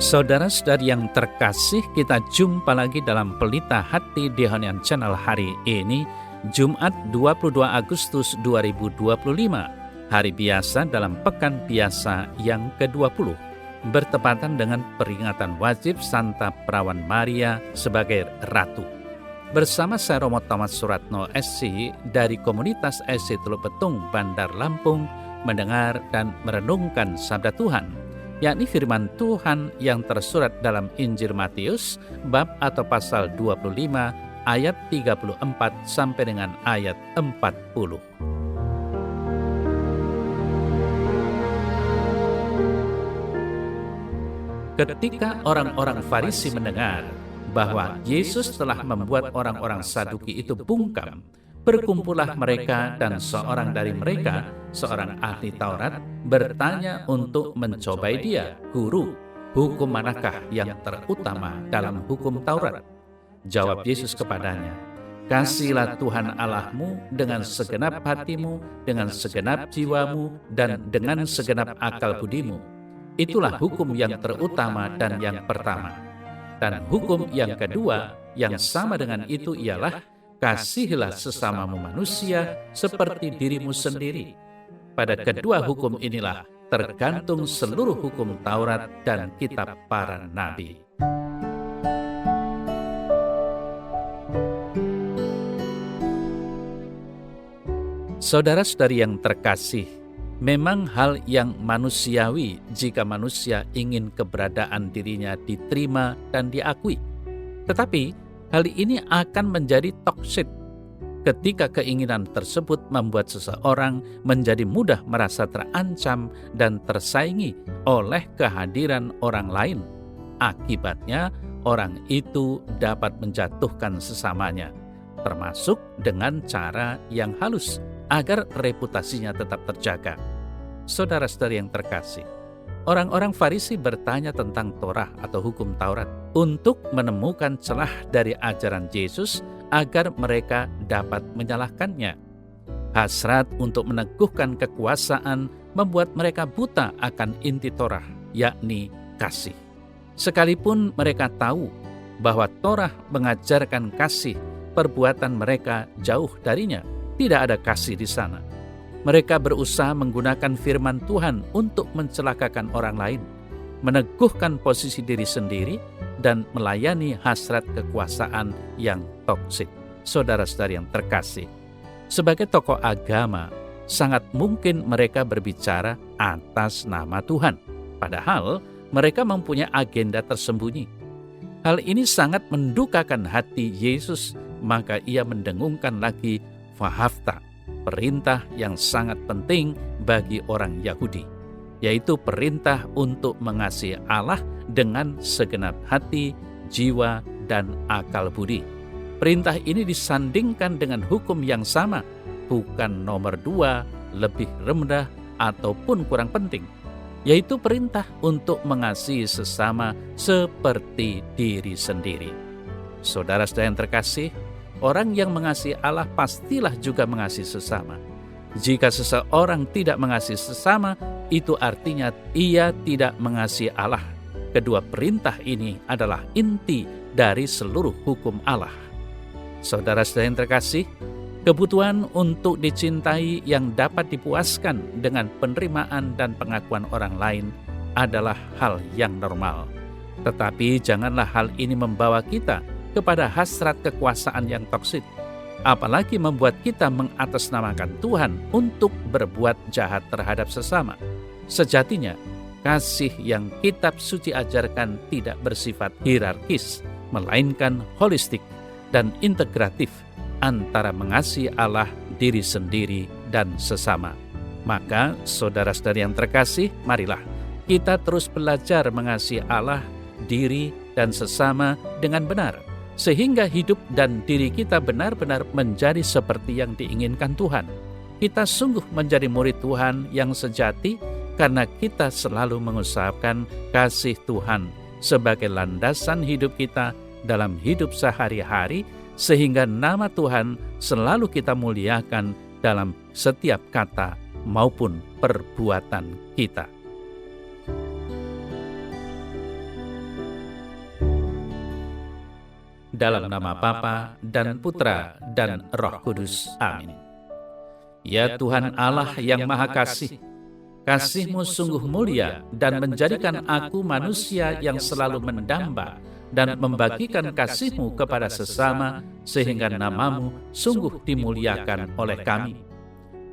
Saudara-saudari yang terkasih, kita jumpa lagi dalam Pelita Hati di Honian Channel hari ini, Jumat 22 Agustus 2025, hari biasa dalam Pekan Biasa yang ke-20, bertepatan dengan peringatan wajib Santa Perawan Maria sebagai Ratu. Bersama saya Romo Thomas Suratno SC dari komunitas SC Teluk Betung, Bandar Lampung, mendengar dan merenungkan Sabda Tuhan, yakni firman Tuhan yang tersurat dalam Injil Matius bab atau pasal 25 ayat 34 sampai dengan ayat 40. Ketika orang-orang Farisi mendengar bahwa Yesus telah membuat orang-orang Saduki itu bungkam, berkumpullah mereka dan seorang dari mereka, seorang ahli Taurat, bertanya untuk mencobai dia, "Guru, hukum manakah yang terutama dalam hukum Taurat?" Jawab Yesus kepadanya, "Kasihilah Tuhan Allahmu dengan segenap hatimu, dengan segenap jiwamu, dan dengan segenap akal budimu. Itulah hukum yang terutama dan yang pertama. Dan hukum yang kedua yang sama dengan itu ialah, kasihilah sesamamu manusia seperti dirimu sendiri. Pada kedua hukum inilah tergantung seluruh hukum Taurat dan kitab para nabi." Saudara-saudari yang terkasih, memang hal yang manusiawi jika manusia ingin keberadaan dirinya diterima dan diakui. Tetapi hal ini akan menjadi toksik ketika keinginan tersebut membuat seseorang menjadi mudah merasa terancam dan tersaingi oleh kehadiran orang lain. Akibatnya, orang itu dapat menjatuhkan sesamanya, termasuk dengan cara yang halus agar reputasinya tetap terjaga. Saudara-saudari yang terkasih, orang-orang Farisi bertanya tentang Torah atau hukum Taurat untuk menemukan celah dari ajaran Yesus agar mereka dapat menyalahkannya. Hasrat untuk meneguhkan kekuasaan membuat mereka buta akan inti Torah, yakni kasih. Sekalipun mereka tahu bahwa Torah mengajarkan kasih, perbuatan mereka jauh darinya. Tidak ada kasih di sana. Mereka berusaha menggunakan firman Tuhan untuk mencelakakan orang lain, meneguhkan posisi diri sendiri, dan melayani hasrat kekuasaan yang toksik. Saudara-saudari yang terkasih, sebagai tokoh agama, sangat mungkin mereka berbicara atas nama Tuhan, padahal mereka mempunyai agenda tersembunyi. Hal ini sangat mendukakan hati Yesus, maka ia mendengungkan lagi Wahafta, perintah yang sangat penting bagi orang Yahudi, yaitu perintah untuk mengasihi Allah dengan segenap hati, jiwa, dan akal budi. Perintah ini disandingkan dengan hukum yang sama, bukan nomor 2, lebih rendah, ataupun kurang penting, yaitu perintah untuk mengasihi sesama seperti diri sendiri. Saudara-saudara yang terkasih, orang yang mengasihi Allah pastilah juga mengasihi sesama. Jika seseorang tidak mengasihi sesama, itu artinya ia tidak mengasihi Allah. Kedua perintah ini adalah inti dari seluruh hukum Allah. Saudara-saudara yang terkasih, kebutuhan untuk dicintai yang dapat dipuaskan dengan penerimaan dan pengakuan orang lain adalah hal yang normal. Tetapi janganlah hal ini membawa kita kepada hasrat kekuasaan yang toksik, apalagi membuat kita mengatasnamakan Tuhan untuk berbuat jahat terhadap sesama. Sejatinya, kasih yang kitab suci ajarkan tidak bersifat hierarkis, melainkan holistik dan integratif antara mengasihi Allah, diri sendiri, dan sesama. Maka, saudara-saudari yang terkasih, marilah kita terus belajar mengasihi Allah, diri, dan sesama dengan benar, sehingga hidup dan diri kita benar-benar menjadi seperti yang diinginkan Tuhan. Kita sungguh menjadi murid Tuhan yang sejati karena kita selalu mengusahakan kasih Tuhan sebagai landasan hidup kita dalam hidup sehari-hari, sehingga nama Tuhan selalu kita muliakan dalam setiap kata maupun perbuatan kita. dalam nama Bapa dan Putra dan Roh Kudus. Amin. Ya Tuhan Allah yang Maha Kasih, kasih-Mu sungguh mulia dan menjadikan aku manusia yang selalu mendamba dan membagikan kasih-Mu kepada sesama, sehingga nama-Mu sungguh dimuliakan oleh kami.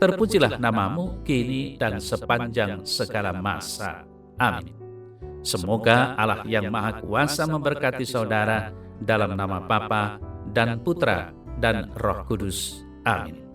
Terpujilah nama-Mu kini dan sepanjang segala masa. Amin. Semoga Allah yang Maha Kuasa memberkati saudara dalam nama Bapa dan Putra dan Roh Kudus. Amin.